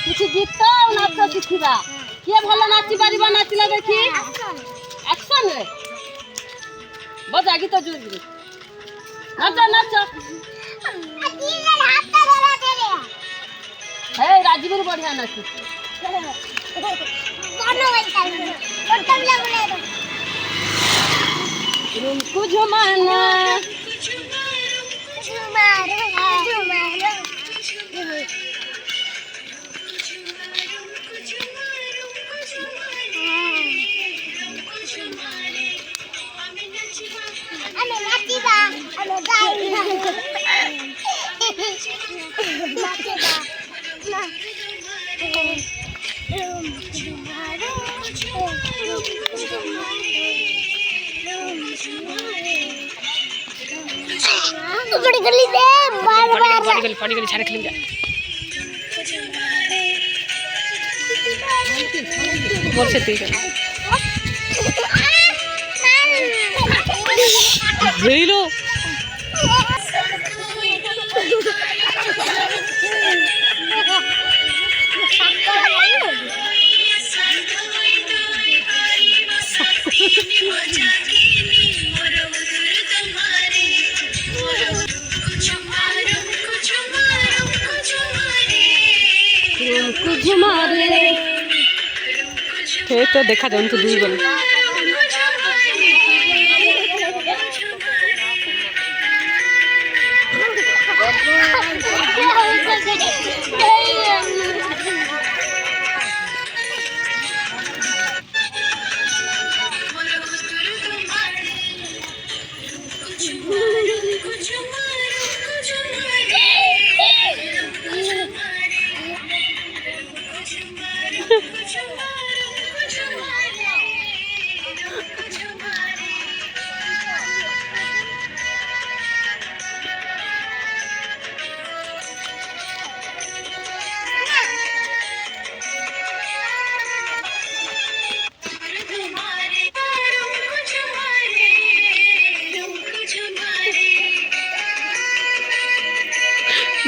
କିଛି ଗୀତ ଆଉ ନାଚ ଶିଖିବା। କିଏ ଭଲ ନାଚି ପାରିବ ନାଚିଲା ଦେଖି? ଆକ୍ସନରେ ବଜା ଗୀତ ଜୋରରେ ନାଚ ନାଚ। ହେ ରାଜୀବରୁ ବଢିଆ ନାଚୁ। ରୁମକୁ ଝୁମାନା पानी गली छाने खेलेंगे बोल से ठीक है ले लो कुछ मारे तो देखा जाऊँ तो दूर बने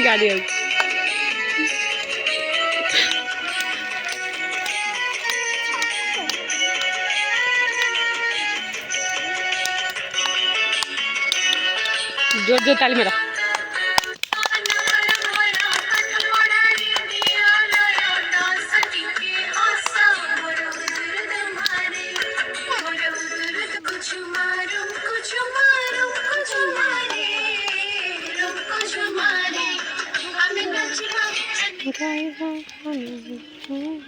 गाड़ी जोर जोर ताली मेरा Okay.